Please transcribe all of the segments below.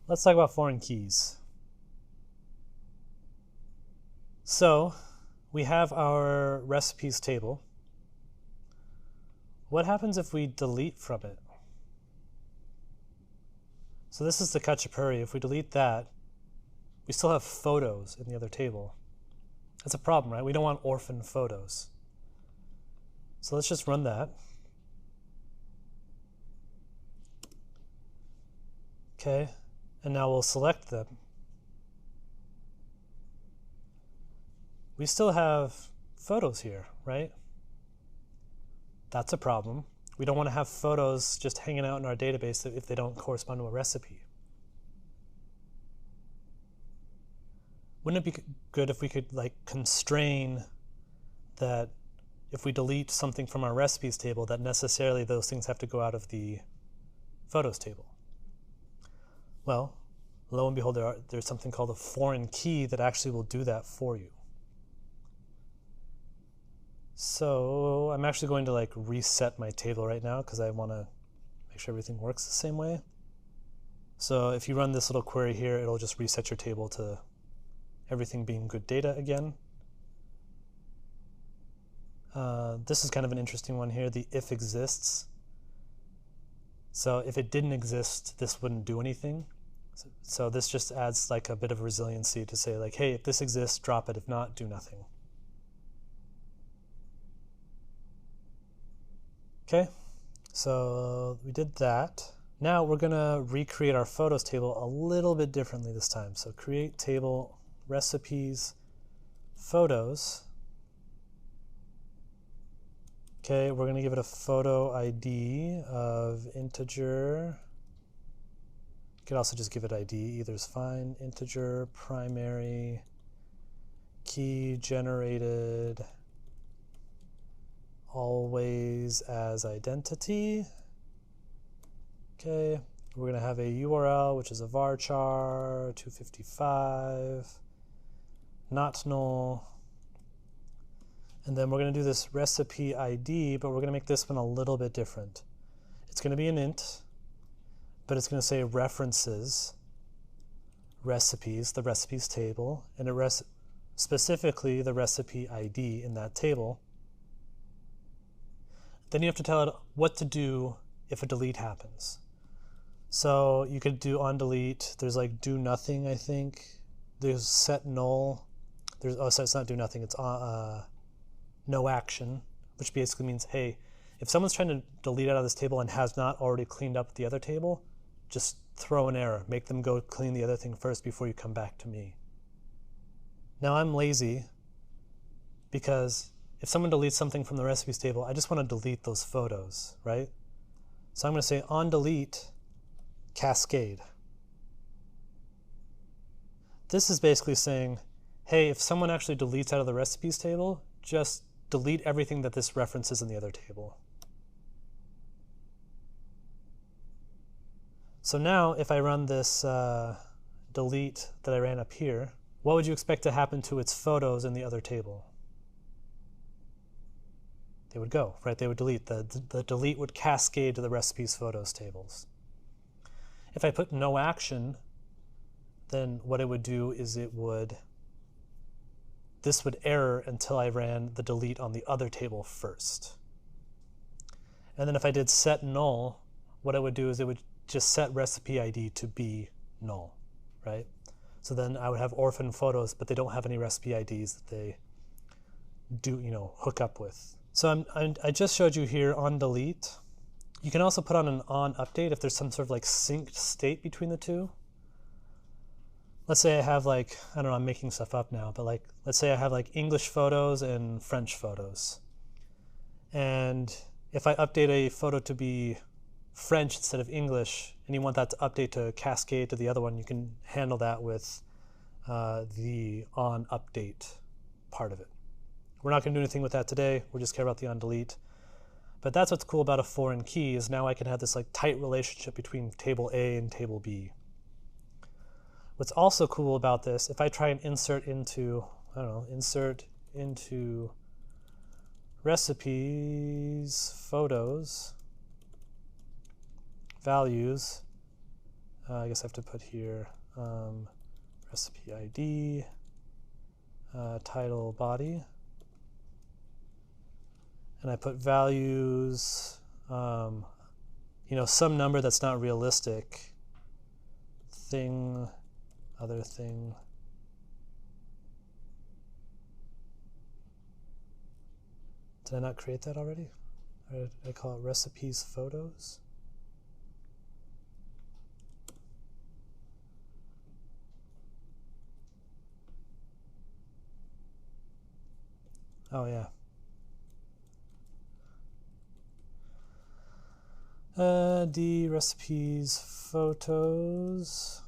Let's talk about foreign keys. So we have our recipes table. What happens if we delete from it? So this is the khachapuri. If we delete that, we still have photos in the other table. That's a problem, right? We don't want orphan photos. So let's just run that. Okay, and now we'll select them. We still have photos here, right? That's a problem. We don't want to have photos just hanging out in our database if they don't correspond to a recipe. Wouldn't it be good if we could constrain that if we delete something from our recipes table that necessarily those things have to go out of the photos table? Well, lo and behold, there's something called a foreign key that actually will do that for you. So I'm actually going to reset my table right now because I want to make sure everything works the same way. So if you run this little query here, it'll just reset your table to everything being good data again. This is kind of an interesting one here, the if exists. So if it didn't exist, this wouldn't do anything. So this just adds a bit of resiliency to say hey, if this exists, drop it. If not, do nothing. Okay, so we did that. Now we're gonna recreate our photos table a little bit differently this time. So create table, recipes, photos. Okay, we're gonna give it a photo ID of integer. You could also just give it ID, either is fine. Integer, primary, key generated, always as identity. Okay, we're going to have a URL, which is a varchar 255, not null. And then we're going to do this recipe ID, but we're going to make this one a little bit different. It's going to be an int, but it's going to say references, recipes, the recipes table, and specifically the recipe ID in that table. Then you have to tell it what to do if a delete happens. So you could do on delete. There's do nothing, I think. There's set null. So it's not do nothing. It's no action, which basically means, hey, if someone's trying to delete out of this table and has not already cleaned up the other table, just throw an error. Make them go clean the other thing first before you come back to me. Now I'm lazy because if someone deletes something from the recipes table, I just want to delete those photos, right? So I'm going to say on delete cascade. This is basically saying, hey, if someone actually deletes out of the recipes table, just delete everything that this references in the other table. So now if I run this delete that I ran up here, what would you expect to happen to its photos in the other table? They would go, right? They would delete. The delete would cascade to the recipes photos tables. If I put no action, then what it would do is this would error until I ran the delete on the other table first. And then if I did set null, what it would do is it would just set recipe ID to be null, right? So then I would have orphan photos, but they don't have any recipe IDs that they do, hook up with. So I just showed you here on delete. You can also put on an on update if there's some sort of synced state between the two. Let's say I have I don't know, I'm making stuff up now, but let's say I have English photos and French photos. And if I update a photo to be French instead of English, and you want that to update to cascade to the other one, you can handle that with the on update part of it. We're not going to do anything with that today. We just care about the on delete. But that's what's cool about a foreign key, is now I can have this tight relationship between table A and table B. What's also cool about this, if I try and insert into recipes, photos, values, I guess I have to put here recipe ID, title body, and I put values, you know, some number that's not realistic, thing, other thing. Did I not create that already? Or did I call it recipes photos? Oh yeah. D recipes photos,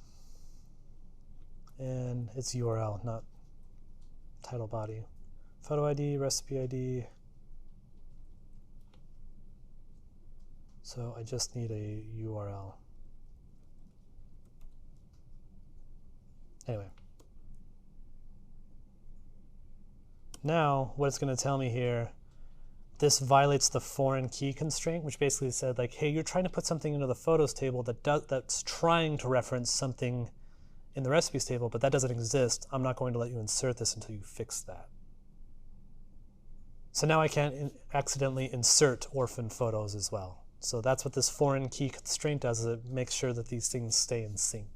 and it's URL, not title body. Photo ID, recipe ID. So I just need a URL. Anyway. Now, what it's going to tell me here, this violates the foreign key constraint, which basically said, like, hey, you're trying to put something into the photos table that's trying to reference something in the recipes table, but that doesn't exist. I'm not going to let you insert this until you fix that. So now I can't accidentally insert orphan photos as well. So that's what this foreign key constraint does, is it makes sure that these things stay in sync.